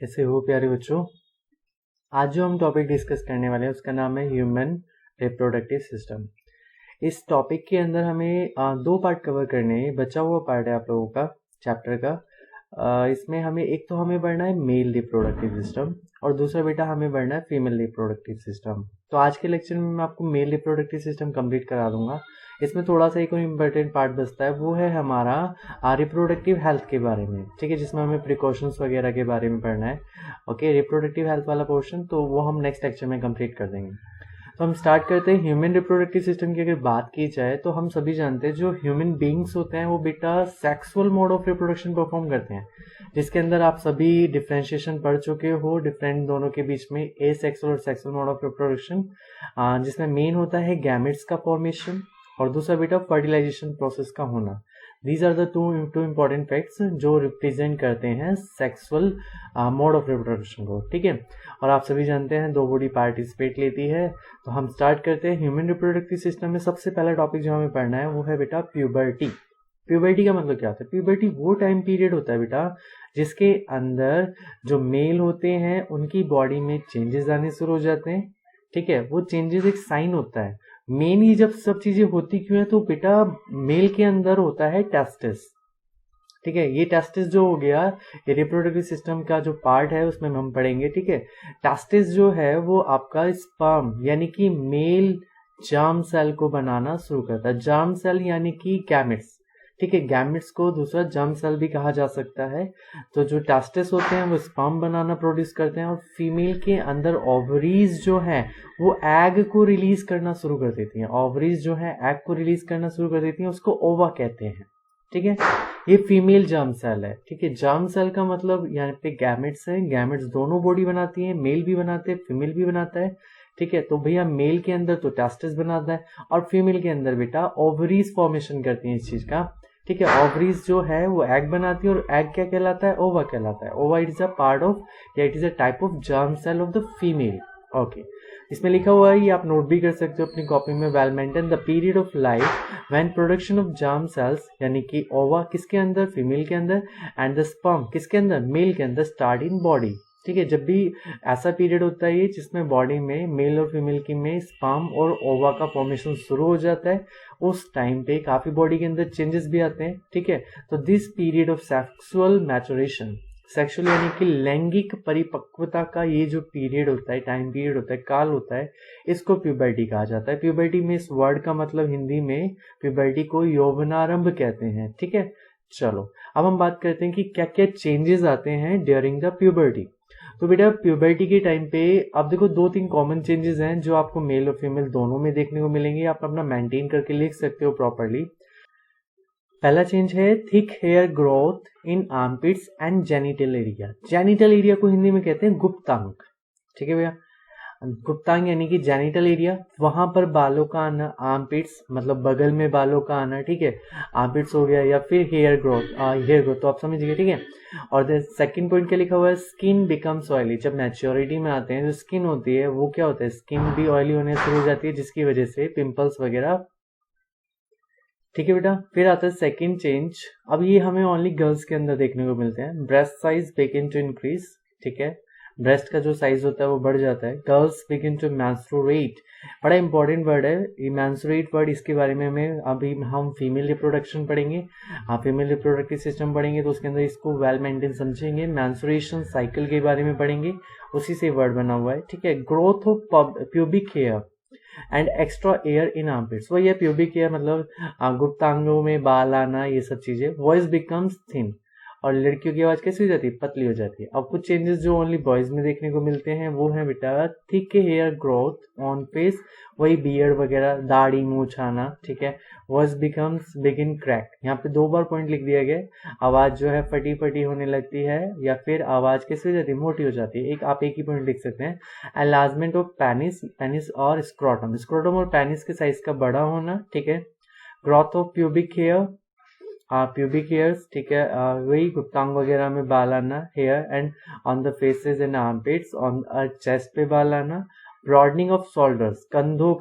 कैसे हो प्यारे बच्चों। आज जो हम टॉपिक डिस्कस करने वाले हैं उसका नाम है ह्यूमन रिप्रोडक्टिव सिस्टम। इस टॉपिक के अंदर हमें दो पार्ट कवर करने हैं। बचा हुआ पार्ट है आप लोगों का चैप्टर का। इसमें हमें एक तो हमें पढ़ना है मेल रिप्रोडक्टिव सिस्टम और दूसरा बेटा हमें पढ़ना है फीमेल रिप्रोडक्टिव सिस्टम। तो आज के लेक्चर में मैं आपको मेल रिप्रोडक्टिव सिस्टम कंप्लीट करा दूंगा। इसमें थोड़ा सा एक और इम्पोर्टेंट पार्ट बचता है, वो है हमारा रिप्रोडक्टिव हेल्थ के बारे में, ठीक है, जिसमें हमें प्रिकॉशंस वगैरह के बारे में पढ़ना है। ओके, रिप्रोडक्टिव हेल्थ वाला पोर्शन तो वो हम नेक्स्ट लेक्चर में कंप्लीट कर देंगे। तो हम स्टार्ट करते हैं। ह्यूमन रिप्रोडक्टिव सिस्टम की अगर बात की जाए तो हम सभी जानते हैं जो ह्यूमन बींग्स होते हैं वो बेटा sexual mode of reproduction perform करते हैं, जिसके अंदर आप सभी डिफ्रेंशिएशन पढ़ चुके हो डिफरेंट दोनों के बीच में ए सेक्सुअल और सेक्सुअल मोड ऑफ रिप्रोडक्शन, जिसमें मेन होता है गैमेट्स का फॉर्मेशन और दूसरा बेटा फर्टिलाइजेशन प्रोसेस का होना। These are the two important facts जो रिप्रेजेंट करते हैं सेक्सुअल मोड ऑफ रिप्रोडक्शन को, ठीक है। और आप सभी जानते हैं दो बॉडी पार्टिसिपेट लेती है। तो हम स्टार्ट करते हैं। ह्यूमन रिप्रोडक्टिव सिस्टम में सबसे पहला टॉपिक जो हमें पढ़ना है वो है बेटा प्यूबर्टी। प्यूबर्टी का मतलब क्या होता है? प्यूबर्टी वो टाइम पीरियड होता है बेटा जिसके अंदर जो मेल होते हैं उनकी बॉडी में चेंजेस आने शुरू हो जाते हैं, ठीक है। वो चेंजेस एक साइन होता है। मेनली जब सब चीजें होती क्यों है तो बेटा मेल के अंदर होता है टेस्टिस, ठीक है। ये टेस्टिस जो हो गया ये रिप्रोडक्टिव सिस्टम का जो पार्ट है उसमें हम पढ़ेंगे, ठीक है। टेस्टिस जो है वो आपका स्पर्म यानी कि मेल जार्म सेल को बनाना शुरू करता है। जार्म सेल यानी कि गैमेट्स, ठीक है। गैमेट्स को दूसरा जार्म सेल भी कहा जा सकता है। तो जो टेस्टिस होते हैं वो स्पर्म बनाना प्रोड्यूस करते हैं और फीमेल के अंदर ओवरीज जो है वो एग को रिलीज करना शुरू कर देती हैं। ओवरीज जो है एग को रिलीज करना शुरू कर देती हैं, उसको ओवा कहते हैं, ठीक है। ये फीमेल जर्म सेल है, ठीक है। जर्म सेल का मतलब यहाँ पे गैमेट्स है। गैमेट्स दोनों बॉडी बनाती हैं, मेल भी बनाते हैं फीमेल भी बनाता है, ठीक है। तो भैया मेल के अंदर तो टेस्टिस बनाता है और फीमेल के अंदर बेटा ओवरीज फॉर्मेशन करती है इस चीज का, ठीक है। ओवरीज जो है वो एग बनाती है और एग क्या कहलाता है? ओवा कहलाता है। Ova it is a part of या it is a type of germ cell of the female. Okay, इसमें लिखा हुआ है, ये आप नोट भी कर सकते हो अपनी कॉपी में। Well maintain the period of life when production of germ cells यानी कि ओवा किसके अंदर? फीमेल के अंदर, एंड द स्पर्म किसके अंदर? मेल के अंदर, स्टार्ट इन बॉडी, ठीक है। जब भी ऐसा पीरियड होता है जिसमें बॉडी में मेल और फीमेल की में स्पर्म और ओवा का फॉर्मेशन शुरू हो जाता है, उस टाइम पे काफी बॉडी के अंदर चेंजेस भी आते हैं, ठीक है। तो this period of sexual maturation, sexual यानी कि लैंगिक परिपक्वता का ये जो पीरियड होता है, टाइम पीरियड होता है, काल होता है, इसको प्यूबर्टी कहा जाता है। प्यूबर्टी में इस वर्ड का मतलब हिंदी में प्यूबर्टी को यौवनारंभ कहते हैं, ठीक है। चलो अब हम बात करते हैं कि क्या क्या चेंजेस आते हैं ड्यूरिंग द प्यूबर्टी। तो बेटा प्यूबर्टी के टाइम पे अब देखो दो तीन कॉमन चेंजेस हैं जो आपको मेल और फीमेल दोनों में देखने को मिलेंगे। आप अपना मेंटेन करके लिख सकते हो प्रॉपरली। पहला चेंज है thick hair growth in armpits and genital area. Genital area को हिंदी में कहते हैं गुप्तांग, ठीक है भैया। गुप्तांग यानी कि जेनिटल एरिया, वहां पर बालों का आना। आर्मपिट्स मतलब बगल में बालों का आना, ठीक है। आर्मपिट्स हो गया, या फिर हेयर ग्रोथ, हेयर ग्रोथ तो आप समझ गए, ठीक है। और सेकंड पॉइंट क्या लिखा हुआ है? Skin becomes oily. जब मैच्योरिटी में आते हैं जो स्किन होती है वो क्या होता है? स्किन भी ऑयली होने शुरू हो जाती है, जिसकी वजह से पिंपल्स वगैरह, ठीक है बेटा। फिर आता है सेकंड चेंज। अब ये हमें ओनली गर्ल्स के अंदर देखने को मिलते हैं। Breast size begin to increase, ठीक है। ब्रेस्ट का जो साइज होता है वो बढ़ जाता है। गर्ल्स बिगिन टू मैंस्ट्रुएट, बड़ा इंपॉर्टेंट वर्ड है ये मैंस्ट्रुएट वर्ड। इसके बारे में हमें अभी हम फीमेल रिप्रोडक्शन पढ़ेंगे, फीमेल रिप्रोडक्टिव सिस्टम पढ़ेंगे तो उसके अंदर इसको वेल मेंटेन समझेंगे। मैंस्ट्रुएशन साइकिल के बारे में पढ़ेंगे, उसी से वर्ड बना हुआ है, ठीक है। Growth of pubic hair and extra hair in armpits, वही है प्यूबिक हेयर मतलब गुप्तांगों में बाल आना, ये सब चीजें। वॉइस बिकम्स थिन, और लड़कियों की आवाज कैसी हो जाती है? पतली हो जाती है। अब कुछ चेंजेस जो ओनली बॉयज में देखने को मिलते हैं वो है बेटा thick hair growth on face, वही बियर्ड वगैरह, दाढ़ी मूछ आना, ठीक है। वॉइस बिकम्स बिगिन क्रैक, यहाँ पे दो बार पॉइंट लिख दिया गया। आवाज जो है फटी फटी होने लगती है, या फिर आवाज कैसी हो जाती है? मोटी हो जाती है। आप एक ही पॉइंट लिख सकते हैं। एनलार्जमेंट ऑफ पेनिस, पेनिस और स्क्रोटम, स्क्रोटम और पेनिस के साइज का बड़ा होना, ठीक है। Growth of pubic hair, pubic hairs, ठीक है। वही गुप्तांग वगैरह में बाल आना, hair and on the faces and armpits, on chest पे बाल आना। ब्रॉडनिंग ऑफ शोल्डर्स, कंधों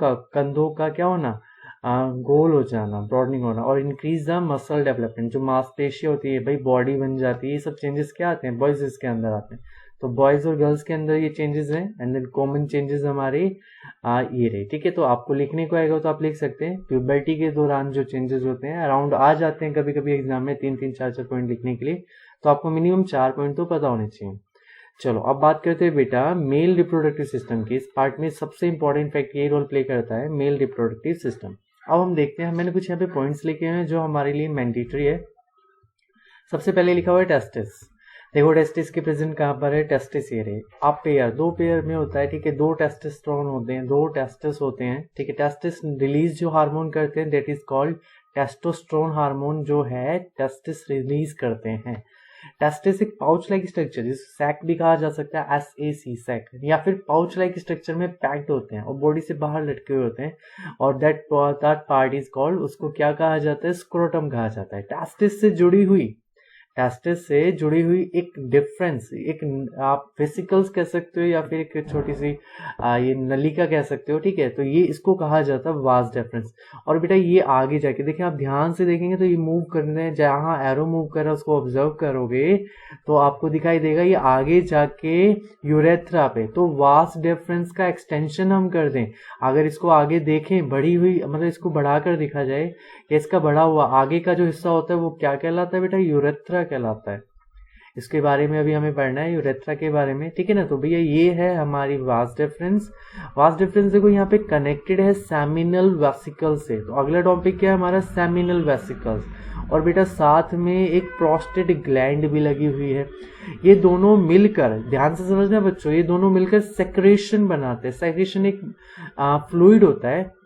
का क्या होना? गोल हो जाना, ब्रॉडनिंग होना, और इंक्रीज द मसल डेवलपमेंट, जो मांसपेशियाँ होती है भाई, बॉडी बन जाती है, ये सब चेंजेस क्या आते हैं, बॉयज इसके अंदर आते हैं। तो बॉयज और गर्ल्स के अंदर ये चेंजेस हैं। एंड देन कॉमन चेंजेस हमारे ये रहे, ठीक है। तो आपको लिखने को आएगा तो आप लिख सकते हैं प्यूबर्टी के दौरान जो चेंजेस होते हैं अराउंड आ जाते हैं कभी कभी एग्जाम में 3-3, 4-4 पॉइंट लिखने के लिए, तो आपको मिनिमम 4 पॉइंट तो पता होने चाहिए। चलो अब बात करते हैं बेटा मेल रिप्रोडक्टिव सिस्टम की। इस पार्ट में सबसे इंपॉर्टेंट फैक्ट ये रोल प्ले करता है, मेल रिप्रोडक्टिव सिस्टम। अब हम देखते हैं, मैंने कुछ यहाँ पे पॉइंट्स लिखे हैं जो हमारे लिए मैंडेटरी है। सबसे पहले लिखा हुआ है टेस्टिस। देखो टेस्टिस की प्रेजेंट कहाँ पर है, टेस्टिस ये रहे। आप पेयर, 2 पेयर में होता है, ठीक है, 2 टेस्टोस्टेरोन होते हैं, 2 टेस्टिस होते हैं, ठीक है। टेस्टिस रिलीज जो हार्मोन करते हैं that is called testosterone hormone, जो है टेस्टिस रिलीज करते हैं। टेस्टिस एक पाउच लाइक स्ट्रक्चर, जिसे सैक भी कहा जा सकता है, SAC सैक, या फिर पाउच लाइक स्ट्रक्चर में पैक्ड होते हैं और बॉडी से बाहर लटके हुए होते हैं, और दैट पार्ट इज कॉल्ड, उसको क्या कहा जाता है, स्क्रोटम कहा जाता है। टेस्टिस से जुड़ी हुई एक डिफरेंस, एक आप वेसिकल्स कह सकते हो या फिर एक छोटी सी ये नलिका कह सकते हो, ठीक है। तो ये इसको कहा जाता है वास डिफरेंस। और बेटा ये आगे जाके देखिए, आप ध्यान से देखेंगे तो ये मूव करने, जहाँ एरो मूव कर रहा है उसको ऑब्जर्व करोगे तो आपको दिखाई देगा ये आगे जाके यूरेथ्रा पे, तो वास डिफरेंस का एक्सटेंशन हम कर दें, अगर इसको आगे देखें बढ़ी हुई, मतलब इसको बढ़ाकर दिखा जाए कि इसका बढ़ा हुआ आगे का जो हिस्सा होता है वो क्या कहलाता है बेटा, यूरेथ्रा कहलाता है। इसके बारे में अभी हमें पढ़ना है, यूरेथ्रा के बारे में, ठीक है ना। तो भैया ये है हमारी वास डिफरेंस। वास डिफरेंस देखो यहाँ पे कनेक्टेड है सेमिनल वेसिकल से। तो अगला टॉपिक क्या है हमारा, सेमिनल वेसिकल्स। और बेटा साथ में एक प्रोस्टेट ग्लैंड भी लगी हुई है। ये दोनों मिलकर, ध्यान से समझना बच्चों, ये दोनों मिलकर सेक्रेशन बनाते हैं। सेक्रेशन एक फ्लूइड होता है,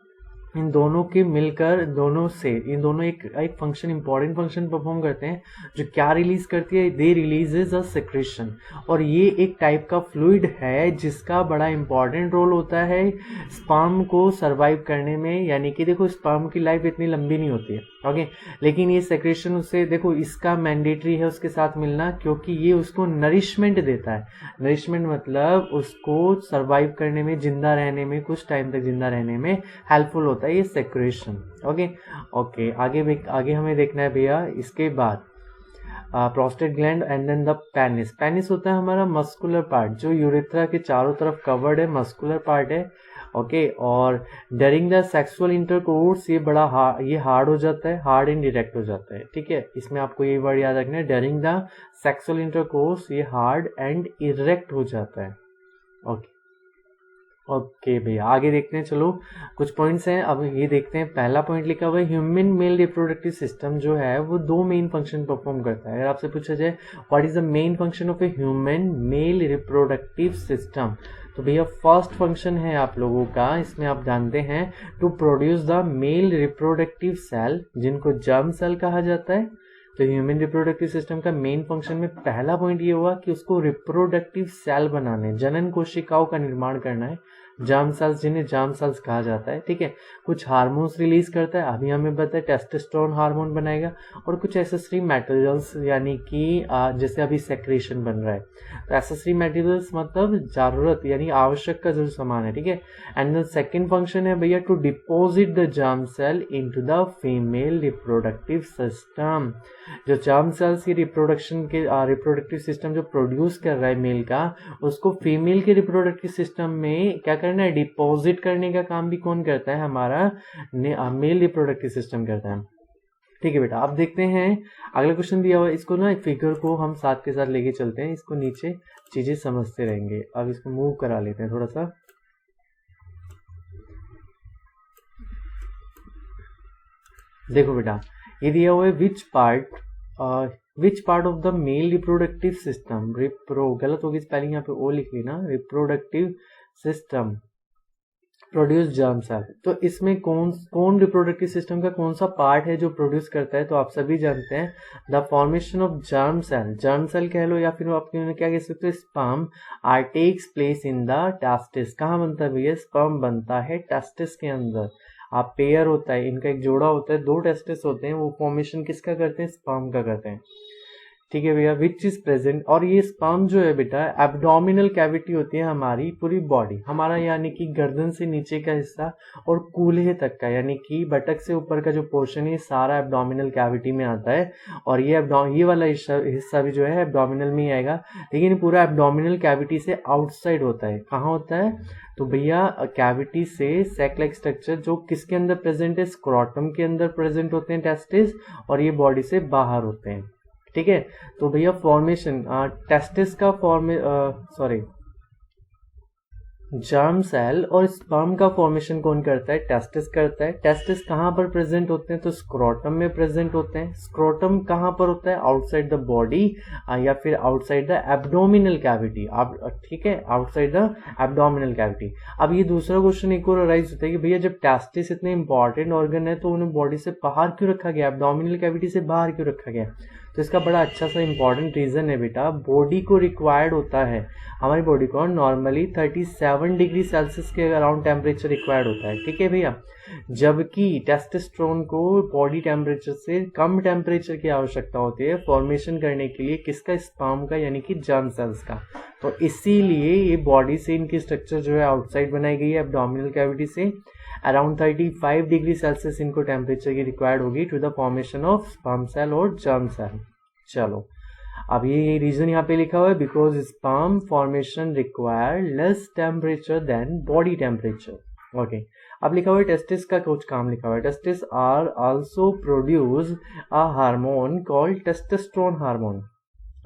इन दोनों के मिलकर, दोनों से इन दोनों एक फंक्शन, इंपॉर्टेंट फंक्शन परफॉर्म करते हैं, जो क्या रिलीज करती है, दे रिलीजेस अ सेक्रेशन। और ये एक टाइप का फ्लूइड है जिसका बड़ा इंपॉर्टेंट रोल होता है स्पर्म को सरवाइव करने में। यानी कि देखो स्पर्म की लाइफ इतनी लंबी नहीं होती है, ओके, लेकिन ये सेक्रेशन उससे, देखो इसका मैंडेटरी है उसके साथ मिलना, क्योंकि ये उसको नरिशमेंट देता है। नरिशमेंट मतलब उसको सरवाइव करने में, जिंदा रहने में, कुछ टाइम तक जिंदा रहने में हेल्पफुल होता है ये सेक्रेशन। ओके आगे हमें देखना है भैया, इसके बाद prostate gland and then the penis. Penis होता है हमारा मस्कुलर पार्ट, जो यूरेथ्रा के चारों तरफ कवर्ड है, मस्कुलर पार्ट है, ओके। और डरिंग द सेक्सुअल इंटरकोर्स ये बड़ा ये हार्ड हो जाता है, हार्ड एंड डायरेक्ट हो जाता है, ठीक है। इसमें आपको ये वर्ड याद रखना है, डरिंग द सेक्सुअल इंटरकोर्स ये हार्ड एंड इरेक्ट हो जाता है, ओके भैया आगे देखते हैं। चलो कुछ पॉइंट्स हैं, अब ये देखते हैं। पहला पॉइंट लिखा हुआ है ह्यूमन मेल रिप्रोडक्टिव सिस्टम, जो है वो 2 मेन फंक्शन परफॉर्म करता है। अगर आपसे पूछा जाए what is the main function of a human male reproductive system, तो भैया फर्स्ट फंक्शन है आप लोगों का, इसमें आप जानते हैं, to produce the male reproductive cell, जिनको जर्म सेल कहा जाता है। तो ह्यूमन रिप्रोडक्टिव सिस्टम का मेन फंक्शन में पहला पॉइंट ये हुआ कि उसको रिप्रोडक्टिव सेल बनाने, जनन कोशिकाओं का निर्माण करना है, जर्म सेल्स, जिन्हें जर्म सेल्स कहा जाता है, ठीक है। कुछ हार्मोन्स रिलीज करता है, अभी हमें पता है टेस्टोस्टेरोन हार्मोन बनाएगा, और कुछ एसेसरी मटेरियल्स, यानी कि जैसे अभी सेक्रेशन बन रहा है, तो एसेसरी मटेरियल्स मतलब जरूरत यानी आवश्यक का जो सामान है, ठीक है। एंड द सेकेंड फंक्शन है भैया to deposit the germ cell into the female reproductive system. जो जर्म सेल्स की रिप्रोडक्शन के रिप्रोडक्टिव सिस्टम जो प्रोड्यूस कर रहा है मेल का, उसको फीमेल के रिप्रोडक्टिव सिस्टम में क्या करना है, डिपॉजिट करने का काम भी कौन करता है, हमारा मेल रिप्रोडक्टिव सिस्टम करता है, ठीक है बेटा। आप देखते हैं अगला क्वेश्चन दिया हुआ है, इसको ना एक फिगर को हम साथ के साथ लेके चलते हैं, इसको नीचे चीजें समझते रहेंगे। अब इसको मूव करा लेते हैं थोड़ा सा। देखो बेटा ये दिया हुआ है which part of the male reproductive system, गलत होगी स्पेलिंग, यहाँ पे ओ लिख लेना, reproductive system produce germ cell. तो इसमें कौन रिप्रोडक्टिव सिस्टम का कौन सा पार्ट है जो प्रोड्यूस करता है, तो आप सभी जानते हैं the formation of germ cell कह लो, या फिर आप क्या कह सकते हो, sperm takes place in the testis. कहाँ बनता है भैया, स्पर्म बनता है टेस्टिस के अंदर। आप पेयर होता है, इनका एक जोड़ा होता है, 2 टेस्टिस होते हैं, वो फॉर्मेशन किसका करते हैं, स्पर्म का करते हैं, ठीक है भैया, विच इज प्रेजेंट। और ये स्पर्म जो है बेटा एब्डोमिनल कैविटी होती है हमारी पूरी बॉडी, हमारा यानी कि गर्दन से नीचे का हिस्सा और कूल्हे तक का यानी कि बटक से ऊपर का जो पोर्शन है सारा एब्डोमिनल कैविटी में आता है। और ये वाला हिस्सा भी जो है एब्डोमिनल में ही आएगा, लेकिन पूरा एब्डोमिनल कैविटी से आउटसाइड होता है। कहाँ होता है? तो भैया कैविटी से सैक लाइक स्ट्रक्चर जो किसके अंदर प्रेजेंट है? स्क्रोटम के अंदर प्रेजेंट होते हैं टेस्टिस, और ये बॉडी से बाहर होते हैं। ठीक है, तो भैया फॉर्मेशन टेस्टिस का जर्म सेल और स्पर्म का फॉर्मेशन कौन करता है? टेस्टिस करता है। टेस्टिस कहाँ पर प्रेजेंट होते हैं? तो स्क्रोटम में प्रेजेंट होते हैं। स्क्रोटम कहाँ पर होता है? आउटसाइड द बॉडी या फिर आउटसाइड द एब्डोमिनल कैविटी। आप ठीक है, आउटसाइड द एब्डोमिनल कैविटी। अब ये दूसरा क्वेश्चन एक और राइज होता है कि भैया जब टेस्टिस इतने इंपॉर्टेंट ऑर्गन है तो उन्हें बॉडी से बाहर क्यों रखा गया, एब्डोमिनल कैविटी से बाहर क्यों रखा गया? तो इसका बड़ा अच्छा सा इंपॉर्टेंट रीजन है बेटा, बॉडी को रिक्वायर्ड होता है, हमारी बॉडी को नॉर्मली 37 डिग्री सेल्सियस के अराउंड टेम्परेचर रिक्वायर्ड होता है। ठीक है भैया, जबकि टेस्टोस्टेरोन को बॉडी टेम्परेचर से कम टेम्परेचर की आवश्यकता होती है फॉर्मेशन करने के लिए। किसका? स्पर्म का, यानी कि जर्म सेल्स का। तो इसीलिए ये बॉडी से इनकी स्ट्रक्चर जो है आउटसाइड बनाई गई है एब्डोमिनल कैविटी से। अराउंड 35 डिग्री सेल्सियस इनको टेम्परेचर की रिक्वायर्ड होगी to the formation of sperm cell और जर्म सेल। चलो, अब ये रीजन यहाँ पे लिखा हुआ है, because sperm formation require less temperature than body temperature. Okay, अब लिखा हुआ है टेस्टिस का कुछ काम लिखा हुआ है। Testis are also produce a hormone called testosterone hormone.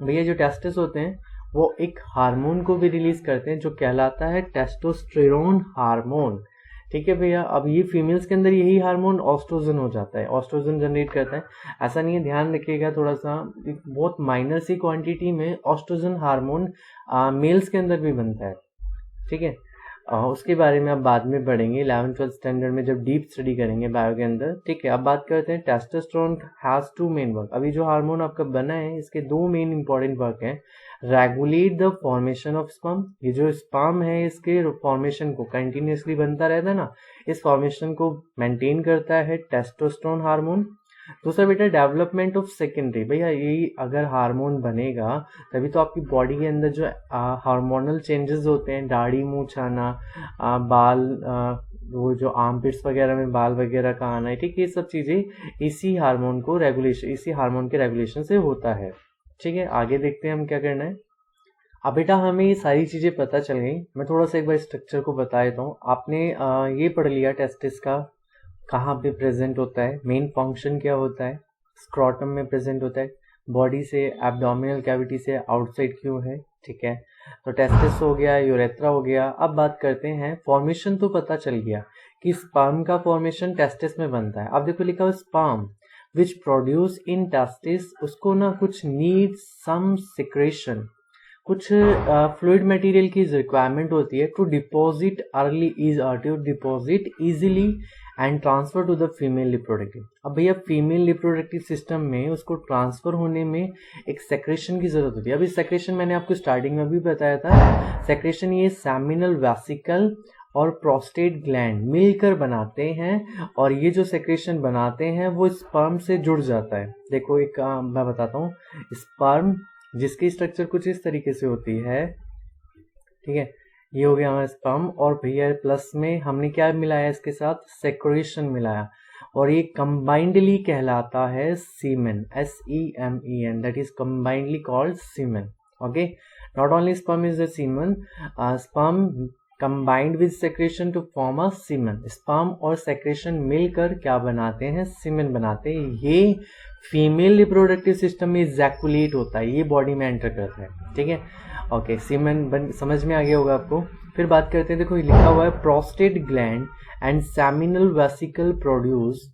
भैया जो टेस्टिस होते हैं वो एक हार्मोन को भी रिलीज करते हैं जो कहलाता है टेस्टोस्टेरोन हार्मोन। ठीक है भैया, अब ये फीमेल्स के अंदर यही हार्मोन ऑस्ट्रोजन हो जाता है, ऑस्ट्रोजन जनरेट करता है। ऐसा नहीं है, ध्यान रखिएगा थोड़ा सा, बहुत माइनर सी क्वांटिटी में ऑस्ट्रोजन हार्मोन मेल्स के अंदर भी बनता है। ठीक है, उसके बारे में आप बाद में पढ़ेंगे 11th-12th स्टैंडर्ड में जब डीप स्टडी करेंगे बायो के अंदर। ठीक है, अब बात करते हैं टेस्टोस्टेरोन हैज 2 मेन वर्क। अभी जो हार्मोन आपका बना है इसके 2 मेन इंपॉर्टेंट वर्क हैं। Regulate the formation of sperm, ये जो स्पर्म है इसके फॉर्मेशन को कंटिन्यूसली बनता रहता है ना, इस फॉर्मेशन को मेंटेन करता है टेस्टोस्टेरोन हार्मोन। दूसरा बेटा डेवलपमेंट ऑफ सेकेंडरी। भैया ये अगर हार्मोन बनेगा तभी तो आपकी बॉडी के अंदर जो हार्मोनल चेंजेस होते हैं, दाढ़ी मूंछ आना, बाल वो जो आर्मपिट्स वगैरह में बाल वगैरह का आना है, ठीक है, ये सब चीज़ें इसी हार्मोन के रेगुलेशन से होता है। ठीक है, आगे देखते हैं हम क्या करना है। अब बेटा हमें ये सारी चीज़ें पता चल गई, मैं थोड़ा सा एक बार स्ट्रक्चर को बता देता हूँ। आपने ये पढ़ लिया टेस्टिस का कहाँ पे प्रेजेंट होता है, मेन फंक्शन क्या होता है, स्क्रोटम में प्रेजेंट होता है, बॉडी से एब्डोमिनल कैविटी से आउटसाइड क्यों है। ठीक है, तो टेस्टिस हो गया, यूरेथ्रा हो गया। अब बात करते हैं फॉर्मेशन, तो पता चल गया कि स्पर्म का फॉर्मेशन टेस्टिस में बनता है। अब देखो लिखा हुआ sperm which produce in testis, उसको ना कुछ नीड सम सिक्रेशन, कुछ फ्लूइड मटेरियल की रिक्वायरमेंट होती है to deposit easily and transfer to the female reproductive. अब भैया फीमेल रिप्रोडक्टिव सिस्टम में उसको ट्रांसफर होने में एक सेक्रेशन की जरूरत होती है। अभी सेक्रेशन मैंने आपको स्टार्टिंग में भी बताया था, सेक्रेशन ये सेमिनल वेसिकल और प्रोस्टेट ग्लैंड मिलकर बनाते हैं, और ये जो सेक्रेशन बनाते हैं वो स्पर्म से जुड़ जाता है। देखो एक मैं बताता हूँ, स्पर्म जिसकी स्ट्रक्चर कुछ इस तरीके से होती है, ठीक है, ये हो गया हमारा स्पर्म, और भैया प्लस में हमने क्या मिलाया इसके साथ, सेक्रेशन मिलाया, और ये कंबाइंडली कहलाता है semen, SEMEN, that is combinedly called semen. Okay, not only sperm is the semen, sperm combined with secretion to form a semen. Sperm और सेक्रेशन मिलकर क्या बनाते हैं, सीमेन बनाते हैं। ये फीमेल रिप्रोडक्टिव सिस्टम में इजैकुलेट होता है, ये बॉडी में एंटर करता है। ठीक है, ओके, सीमेन समझ में आ गया होगा आपको। फिर बात करते हैं, देखो लिखा हुआ है prostate gland and seminal vesicle produce,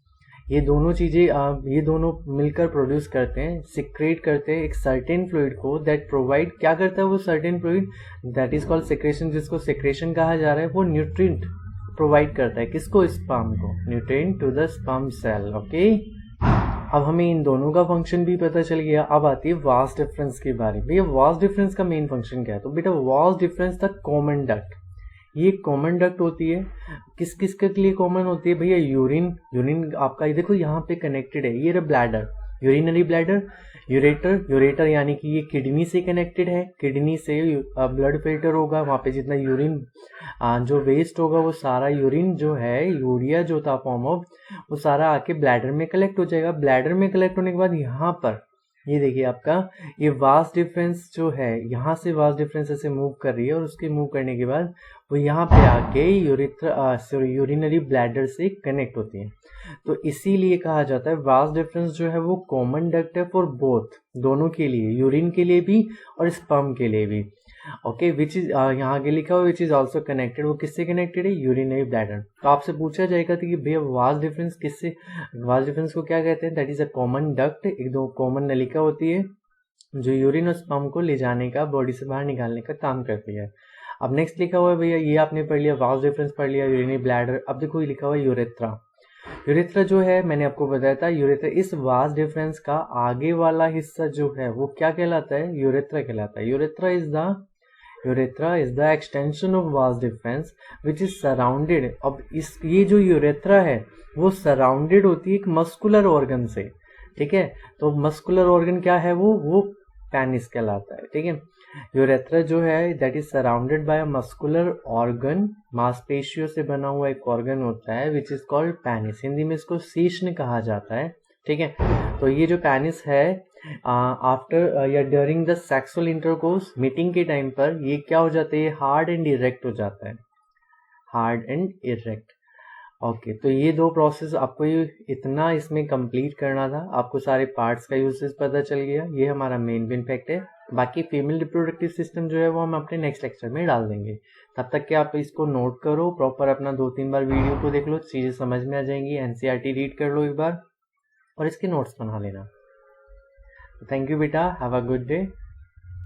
ये दोनों चीजें ये दोनों मिलकर प्रोड्यूस करते हैं, सिक्रेट करते हैं एक सर्टेन फ्लूइड को, दैट प्रोवाइड, क्या करता है वो certain fluid, that is called secretion, जिसको सेक्रेशन कहा जा रहा है। वो न्यूट्रिएंट प्रोवाइड करता है, किसको, स्पर्म को, nutrient to the sperm cell. Okay, अब हमें इन दोनों का फंक्शन भी पता चल गया। अब आती है वास डिफरेंस के बारे में। भैया वास डिफरेंस का मेन फंक्शन क्या है, तो बेटा vas deferens the common duct, ये कॉमन डक्ट होती है, किस किस के लिए कॉमन होती है भैया, यूरिन आपका, ये देखो यहाँ पे कनेक्टेड है, ये रहा bladder, urinary bladder, ureter, ureter यानी कि ये किडनी से कनेक्टेड है, किडनी से ब्लड फिल्टर होगा, वहाँ पे जितना यूरिन जो वेस्ट होगा वो सारा यूरिन जो है, यूरिया जो था फॉर्म ऑफ, वो सारा आके ब्लैडर में कलेक्ट हो जाएगा। ब्लैडर में कलेक्ट होने के बाद यहाँ पर ये देखिए आपका ये वास्ट डिफरेंस जो है, यहाँ से वास्ट डिफरेंस ऐसे मूव कर रही है और उसके मूव करने के बाद वो यहाँ पे आके यूरिनरी ब्लैडर से कनेक्ट होती है। तो इसीलिए कहा जाता है वास्ट डिफरेंस जो है वो कॉमन डक्ट है फॉर बोथ, दोनों के लिए, यूरिन के लिए भी और स्पर्म के लिए भी। ओके, विच इज यहाँ आगे लिखा हुआ विच इज ऑल्सो कनेक्टेड, वो किससे कनेक्टेड है, यूरिनरी ब्लैडर। तो आपसे पूछा जाएगा कि भैया वास्ट डिफरेंस किससे, वास्ट डिफरेंस को क्या कहते हैं, that is a common duct, एक दो कॉमन नलिका होती है जो यूरिन और स्पर्म को ले जाने का, बॉडी से बाहर निकालने का काम करती है। अब नेक्स्ट लिखा हुआ है भैया, ये आपने पढ़ लिया, वास्ट डिफरेंस पढ़ लिया, यूरिनरी ब्लैडर। अब देखो ये लिखा हुआ है यूरेथ्रा। यूरेथ्रा जो है मैंने आपको बताया था, यूरेथ्रा इस वास्ट डिफरेंस का आगे वाला हिस्सा जो है वो क्या कहलाता है, यूरेथ्रा कहलाता है। Urethra is the extension of vast difference which is surrounded. अब इस ये जो यूरेथ्रा है वो सराउंडेड होती है एक मस्कुलर ऑर्गन से, ठीक है। तो मस्कुलर ऑर्गन क्या है, वो पेनिस कहलाता है, ठीक है। यूरेथ्रा जो है that is surrounded by a muscular organ, मांसपेशियों से बना हुआ एक ऑर्गन होता है which is called penis. Hindi में इसको शीश्न कहा जाता है, ठीक है। तो ये जो पेनिस है आफ्टर या during the sexual intercourse, meeting के टाइम पर ये क्या हो जाता है, हार्ड एंड इरेक्ट हो जाता है, हार्ड एंड इरेक्ट। ओके, तो ये दो प्रोसेस आपको ये इतना इसमें कंप्लीट करना था, आपको सारे पार्ट्स का यूजेस पता चल गया। ये हमारा मेन फैक्ट है। बाकी फीमेल रिप्रोडक्टिव सिस्टम जो है वो हम अपने नेक्स्ट लेक्चर में डाल देंगे। तब तक कि आप इसको नोट करो, प्रॉपर अपना 2-3 बार वीडियो को देख लो, चीज़ें समझ में आ जाएंगी। एनसीईआरटी रीड कर लो एक बार और इसके नोट्स बना लेना। थैंक यू बेटा, हैव अ गुड डे।